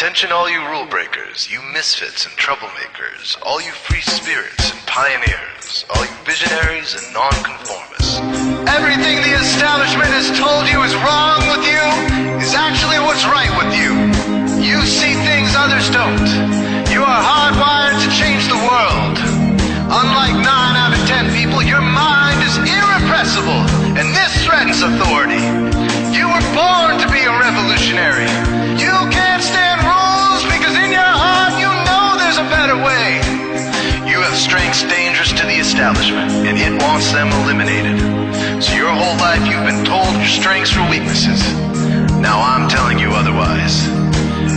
Attention all you rule breakers, you misfits and troublemakers, all you free spirits and pioneers, all you visionaries and nonconformists. Everything the establishment has told you is wrong with you is actually what's right with you. You see things others don't. You are hardwired to change the world. Unlike 9 out of 10 people, your mind is irrepressible, and this threatens authority. You were born to be a revolutionary. You can't stand rules because in your heart you know there's a better way. You have strengths dangerous to the establishment, and it wants them eliminated. So your whole life you've been told your strengths were weaknesses. Now I'm telling you otherwise.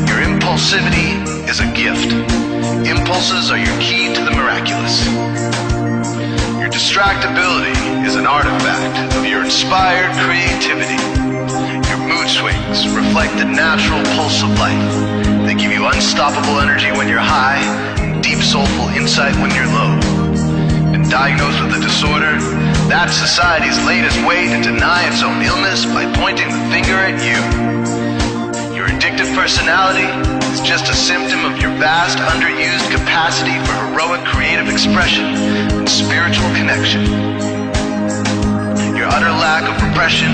Your impulsivity is a gift. Impulses are your key to the miraculous. Your distractibility is an artifact of your inspired creativity. Your mood swings reflect the natural pulse of life. They give you unstoppable energy when you're high, and deep soulful insight when you're low. Been diagnosed with a disorder? That's society's latest way to deny its own illness by pointing the finger at you. Your addictive personality is just a symptom of your vast, underused capacity for heroic creative expression and spiritual connection. Your utter lack of repression,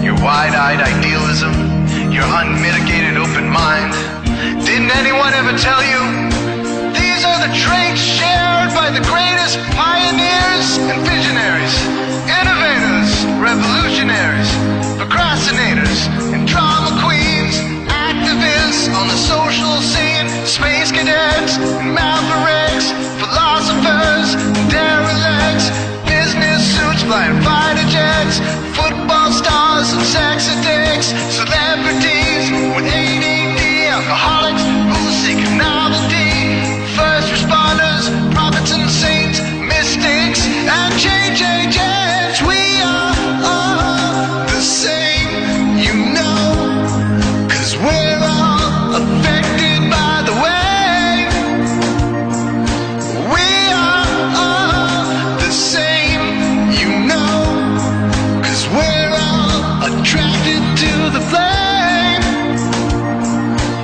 your wide-eyed idealism, your unmitigated open mind. Didn't anyone ever tell you? These are the traits shared by the greatest pioneers and visionaries, innovators, revolutionaries, procrastinators, and drama queens, activists on the social scene, space cadets, and mavericks, philosophers, derelicts, business suits, flying fighter jets, football stars and sex addicts, celebrities with ADD, alcoholics who seek novelty, first responders, prophets and saints, mystics, and change agents. We are all the same, you know, 'cause we're all affected by the way. We are all the same, you know, 'cause we're all attracted to the flame.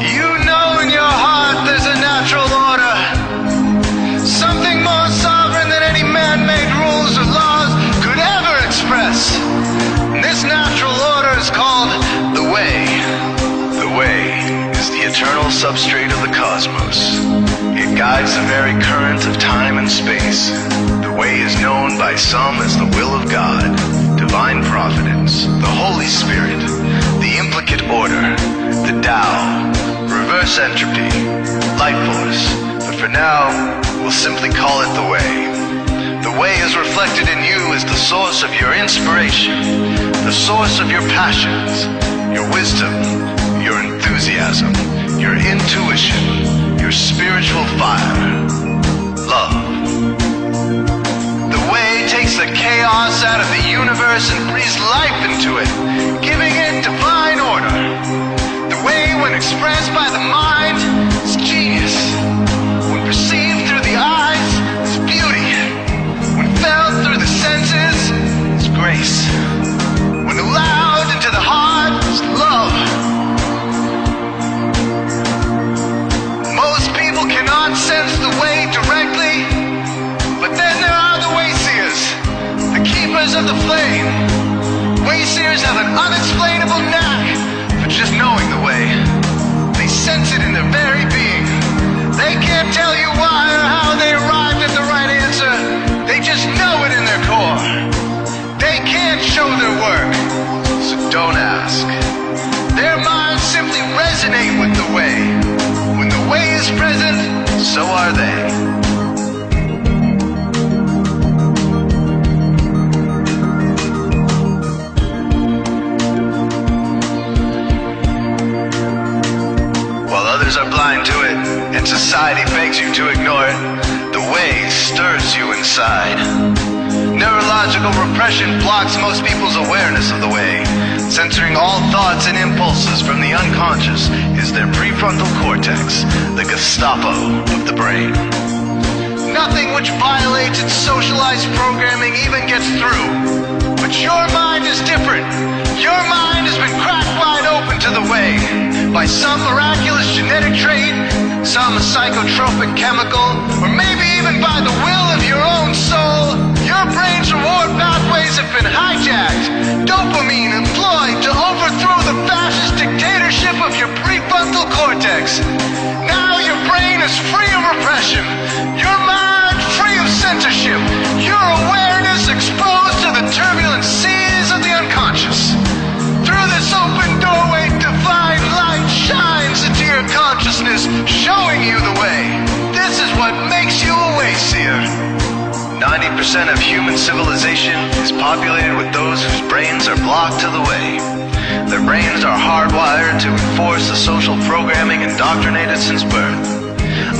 You know in your heart there's a natural order, something more sovereign than any man-made rules or laws could ever express. And this natural order is called the way. The way is the eternal substrate of the cosmos. It guides the very current of time and space. The way is known by some as the will of God, divine providence, the Holy Spirit, the implicate order, the Tao, reverse entropy, light force. But for now, we'll simply call it the way. The way is reflected in you as the source of your inspiration, the source of your passions, your wisdom, your enthusiasm, your intuition, your spiritual fire, love. The way takes the chaos out of the universe and breathes life into it, giving it divine order. The way, when expressed by the mind, is genius. When perceived through the eyes, is beauty. When felt through the senses, is grace. When allowed into the heart, is love. Most people cannot sense the way directly, but then there are the wayseers, the keepers of the flame. Wayseers have an unexplainable knack for just knowing the way. They sense it in their very being. They can't tell you why or how they arrived at the right answer. They just know it in their core. They can't show their work, so don't ask. Their minds simply resonate with the way. When the way is present, so are they. While others are blind to it, and society begs you to ignore it, the way stirs you inside. Neurological repression blocks most people's awareness of the way. Censoring all thoughts and impulses from the unconscious is their prefrontal cortex, the Gestapo of the brain. Nothing which violates its socialized programming even gets through. But your mind is different. Your mind has been cracked wide open to the way by some miraculous genetic some psychotropic chemical, or maybe even by the will of your own soul, your brain's reward pathways have been hijacked. Dopamine employed to overthrow the fascist dictatorship of your prefrontal cortex. Now your brain is free of repression, your mind free of censorship, your awareness exposed to the turbulent seas of the unconscious. Through this open doorway, divine light shines into your consciousness, showing you the way. This is what makes you a wayseer. 90% of human civilization is populated with those whose brains are blocked to the way. Their brains are hardwired to enforce the social programming indoctrinated since birth.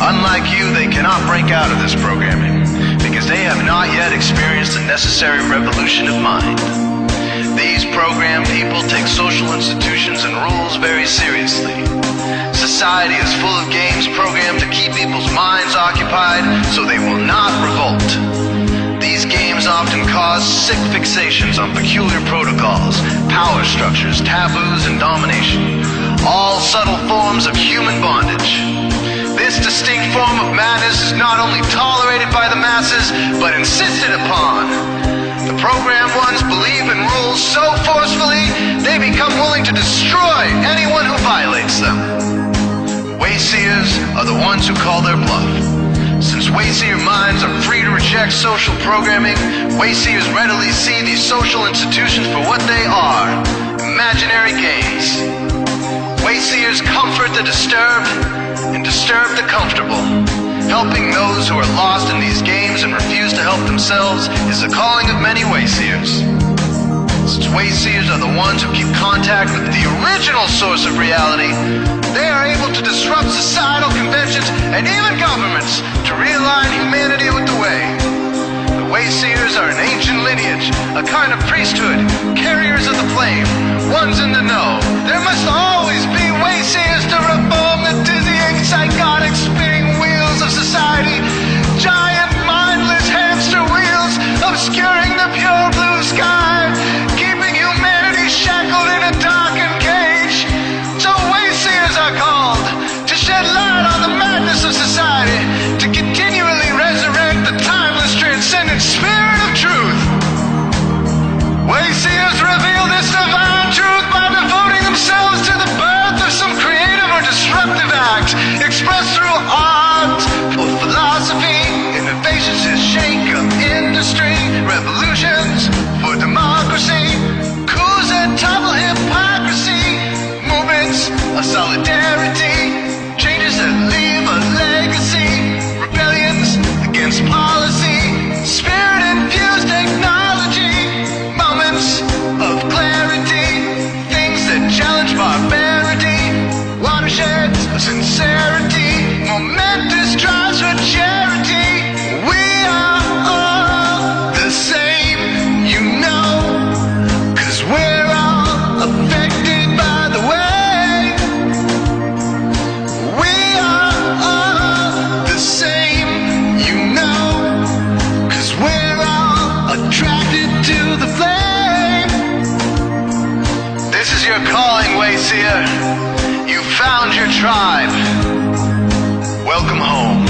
Unlike you, they cannot break out of this programming, because they have not yet experienced the necessary revolution of mind. These programmed people take social institutions and rules very seriously. Society is full of games programmed to keep people's minds occupied so they will not revolt. These games often cause sick fixations on peculiar protocols, power structures, taboos, and domination, all subtle forms of human bondage. This distinct form of madness is not only tolerated by the masses, but insisted upon. The programmed ones believe in rules so forcefully, they become willing to destroy anyone who violates them. Wayseers are the ones who call their bluff. Since wayseer minds are free to reject social programming, wayseers readily see these social institutions for what they are, imaginary games. Wayseers comfort the disturbed and disturb the comfortable. Helping those who are lost in these games and refuse to help themselves is the calling of many wayseers. Since wayseers are the ones who keep contact with the original source of reality, they are able to disrupt societal conventions and even governments to realign humanity with the way. The wayseers are an ancient lineage, a kind of priesthood, carriers of the flame, ones in the know. There must always be wayseers to reform the dizzying, psychotic, spinning wheels of society, giant mindless hamster wheels obscuring the pure blue sky, keeping humanity shackled in a darkened cage. So wayseers are called to shed light on the madness of society, to continually resurrect the timeless, transcendent spirit of truth. Wayseers reveal this divine truth by devoting themselves to the birth of some creative or disruptive act, expressed through art or philosophy, innovations to shake up industry, revolutions for democracy, coups that topple hypocrisy, movements of solidarity, changes that leave a legacy, rebellions against policy, spirit-infused technology, moments of clarity, things that challenge barbarity, watersheds of sincerity, momentous drives for charity. We are all the same, you know, 'cause we're all affected by the way. We are all the same, you know, 'cause we're all attracted to the flame. This is your calling, wayseer. You found your tribe. Welcome home.